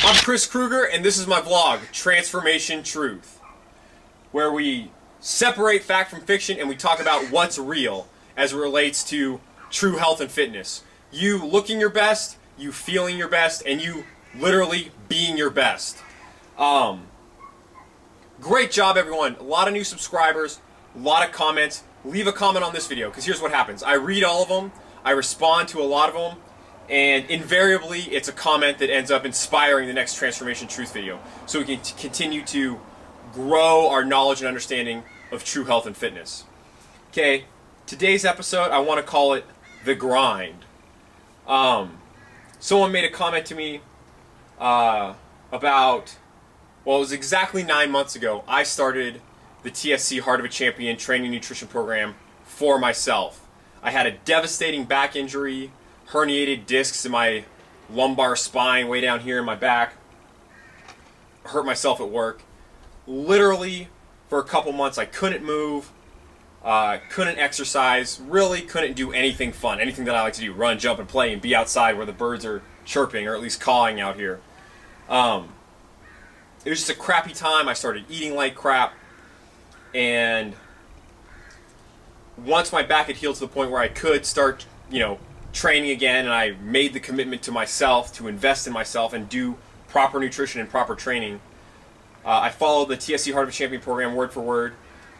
I'm Chris Kruger, and this is my vlog, Transformation Truth, where we separate fact from fiction and we talk about what's real as it relates to true health and fitness. You looking your best, you feeling your best, and you literally being your best. Great job, everyone. A lot of new subscribers, a lot of comments. Leave a comment on this video, because here's what happens. I read all of them, I respond to a lot of them, and invariably it's a comment that ends up inspiring the next Transformation Truth video, so we can continue to grow our knowledge and understanding of true health and fitness. Okay, today's episode, I want to call it The Grind. Someone made a comment to me about, well, it was exactly 9 months ago, I started the TSC Heart of a Champion training nutrition program for myself. I had a devastating back injury, herniated discs in my lumbar spine way down here in my back. Hurt myself at work. Literally, for a couple months, I couldn't move, couldn't exercise, really couldn't do anything fun, anything that I like to do, run, jump, and play, and be outside where the birds are chirping, or at least cawing out here. It was just a crappy time. I started eating like crap, and once my back had healed to the point where I could start, training again, and I made the commitment to myself to invest in myself and do proper nutrition and proper training, I followed the TSC Heart of a Champion program word for word.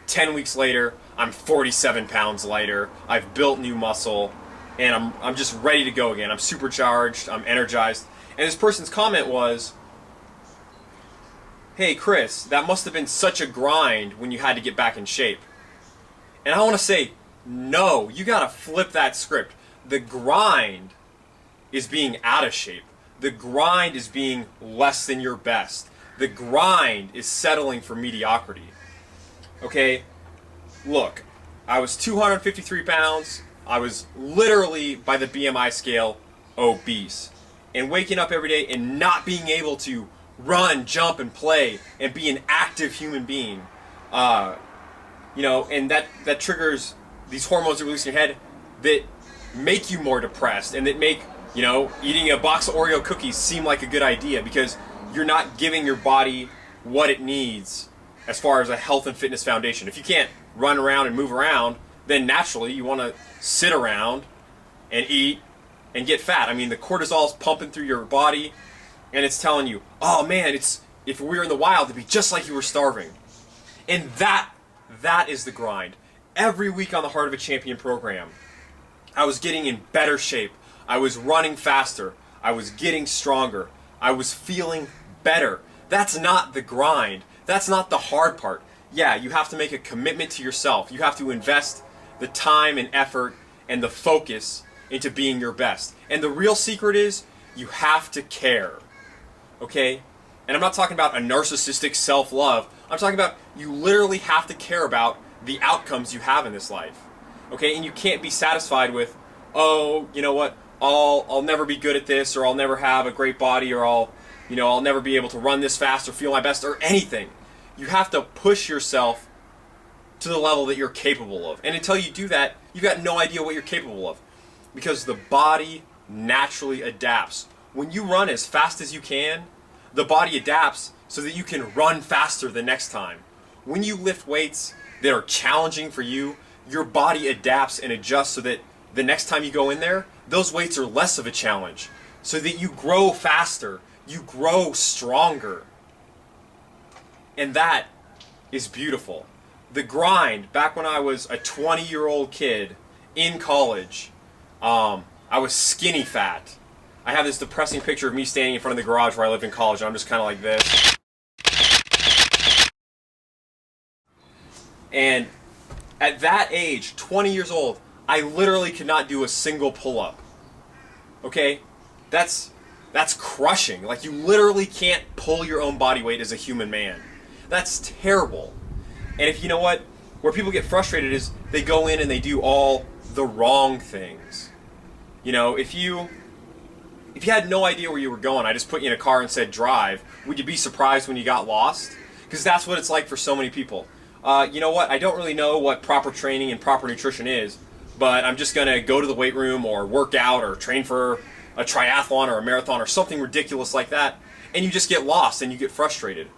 10 weeks later, I'm 47 pounds lighter. I've built new muscle, and I'm just ready to go again. I'm supercharged. I'm energized. And this person's comment was, "Hey Chris, that must have been such a grind when you had to get back in shape." And I want to say, no, you got to flip that script. The grind is being out of shape. The grind is being less than your best. The grind is settling for mediocrity. Okay, look, I was 253 pounds. I was literally, by the BMI scale, obese. And waking up every day and not being able to run, jump, and play and be an active human being, and that triggers these hormones that release in your head that make you more depressed, and that make, eating a box of Oreo cookies seem like a good idea, because you're not giving your body what it needs as far as a health and fitness foundation. If you can't run around and move around, then naturally you want to sit around and eat and get fat. I mean, the cortisol's pumping through your body, and it's telling you, oh man, if we were in the wild, it'd be just like you were starving. And that is the grind. Every week on the Heart of a Champion program, I was getting in better shape. I was running faster. I was getting stronger. I was feeling better. That's not the grind. That's not the hard part. Yeah, you have to make a commitment to yourself. You have to invest the time and effort and the focus into being your best. And the real secret is, you have to care. Okay? And I'm not talking about a narcissistic self-love. I'm talking about you literally have to care about the outcomes you have in this life. Okay? And you can't be satisfied with, oh, you know what, I'll never be good at this, or I'll never have a great body, or I'll never be able to run this fast or feel my best, or anything. You have to push yourself to the level that you're capable of. And until you do that, you've got no idea what you're capable of. Because the body naturally adapts. When you run as fast as you can, the body adapts so that you can run faster the next time. When you lift weights that are challenging for you, your body adapts and adjusts so that the next time you go in there, those weights are less of a challenge. So that you grow faster, you grow stronger. And that is beautiful. The grind, back when I was a 20-year-old kid in college, I was skinny fat. I have this depressing picture of me standing in front of the garage where I lived in college, and I'm just kind of like this. And at that age, 20 years old, I literally could not do a single pull-up. Okay? That's crushing. Like, you literally can't pull your own body weight as a human man. That's terrible. And if you know what, where people get frustrated is they go in and they do all the wrong things. If you had no idea where you were going, I just put you in a car and said drive, would you be surprised when you got lost? Because that's what it's like for so many people. You know what, I don't really know what proper training and proper nutrition is, but I'm just going to go to the weight room or work out or train for a triathlon or a marathon or something ridiculous like that, and you just get lost and you get frustrated.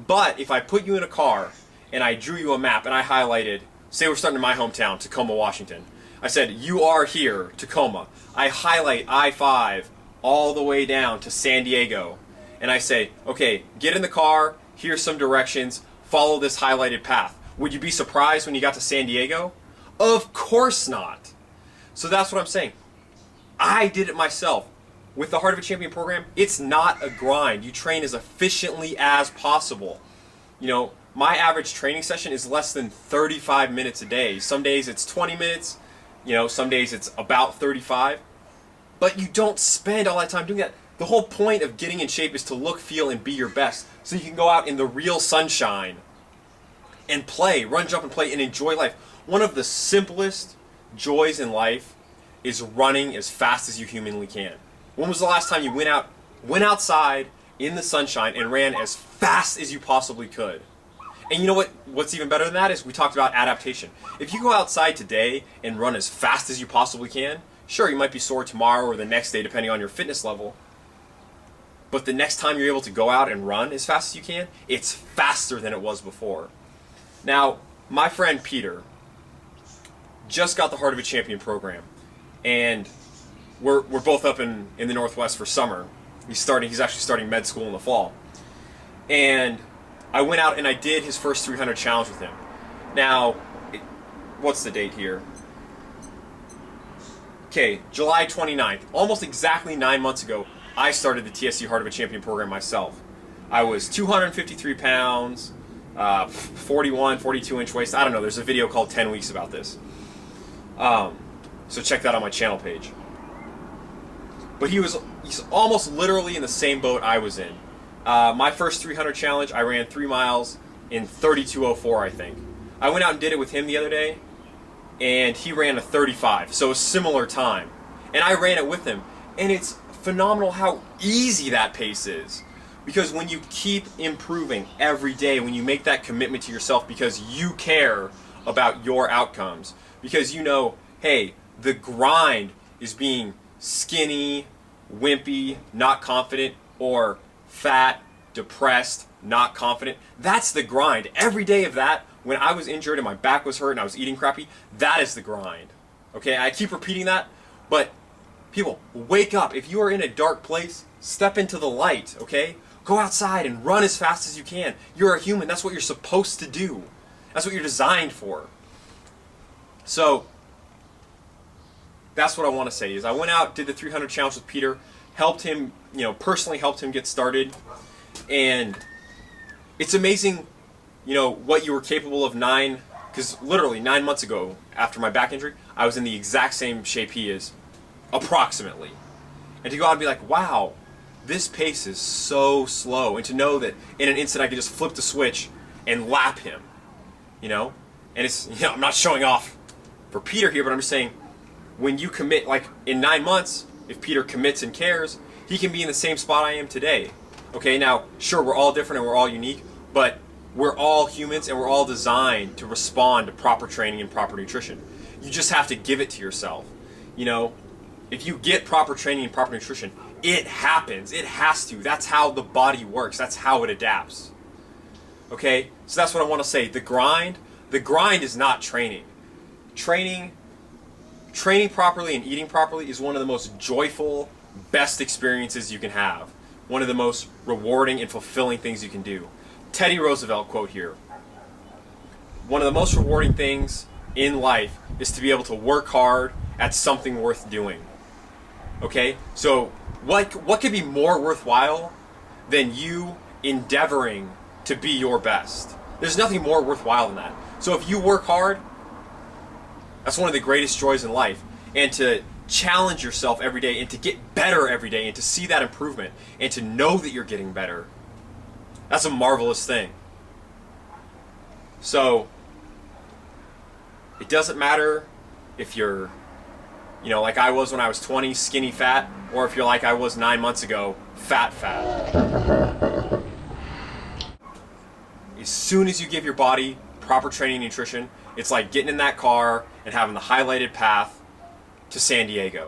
But if I put you in a car and I drew you a map and I highlighted, say we're starting in my hometown, Tacoma, Washington. I said, you are here, Tacoma. I highlight I-5 all the way down to San Diego. And I say, okay, get in the car, here's some directions, follow this highlighted path. Would you be surprised when you got to San Diego? Of course not. So that's what I'm saying. I did it myself. With the Heart of a Champion program, it's not a grind. You train as efficiently as possible. You know, my average training session is less than 35 minutes a day. Some days it's 20 minutes, you know, some days it's about 35. But you don't spend all that time doing that. The whole point of getting in shape is to look, feel, and be your best. So you can go out in the real sunshine and play, run, jump, and play, and enjoy life. One of the simplest joys in life is running as fast as you humanly can. When was the last time you went outside in the sunshine and ran as fast as you possibly could? And you know what's even better than that is we talked about adaptation. If you go outside today and run as fast as you possibly can, sure, you might be sore tomorrow or the next day depending on your fitness level. But the next time you're able to go out and run as fast as you can, it's faster than it was before. Now, my friend Peter just got the Heart of a Champion program. And we're both up in the Northwest for summer. He's actually starting med school in the fall. And I went out and I did his first 300 challenge with him. Now, what's the date here? Okay, July 29th. Almost exactly 9 months ago, I started the TSC Heart of a Champion program myself. I was 253 pounds, 41, 42 inch waist. I don't know, there's a video called 10 Weeks about this. So check that on my channel page. But he's almost literally in the same boat I was in. My first 300 challenge, I ran 3 miles in 32:04, I think. I went out and did it with him the other day, and he ran a 35, so a similar time. And I ran it with him, and it's phenomenal how easy that pace is. Because when you keep improving every day, when you make that commitment to yourself because you care about your outcomes, because you know, hey, the grind is being skinny, wimpy, not confident, or fat, depressed, not confident. That's the grind. Every day of that, when I was injured and my back was hurt and I was eating crappy, that is the grind. Okay, I keep repeating that, but people, wake up. If you are in a dark place, step into the light, okay? Go outside and run as fast as you can. You're a human. That's what you're supposed to do. That's what you're designed for. So, that's what I want to say is I went out, did the 300 challenge with Peter, helped him, personally helped him get started. And it's amazing, what you were capable of because literally 9 months ago, after my back injury, I was in the exact same shape he is, approximately. And to go out and be like, wow, this pace is so slow. And to know that in an instant I could just flip the switch and lap him, And it's, I'm not showing off for Peter here, but I'm just saying, when you commit, like in 9 months, if Peter commits and cares, he can be in the same spot I am today. Okay, now, sure, we're all different and we're all unique, but we're all humans and we're all designed to respond to proper training and proper nutrition. You just have to give it to yourself. If you get proper training and proper nutrition, it happens. It has to. That's how the body works. That's how it adapts. Okay, so that's what I want to say. The grind is not training. Training properly and eating properly is one of the most joyful, best experiences you can have. One of the most rewarding and fulfilling things you can do. Teddy Roosevelt quote here. One of the most rewarding things in life is to be able to work hard at something worth doing. Okay? So what could be more worthwhile than you endeavoring to be your best? There's nothing more worthwhile than that. So if you work hard, that's one of the greatest joys in life. And to challenge yourself every day and to get better every day and to see that improvement and to know that you're getting better, that's a marvelous thing. So it doesn't matter if you're, like I was when I was 20, skinny fat, or if you're like I was 9 months ago, fat. As soon as you give your body proper training and nutrition, it's like getting in that car and having the highlighted path to San Diego.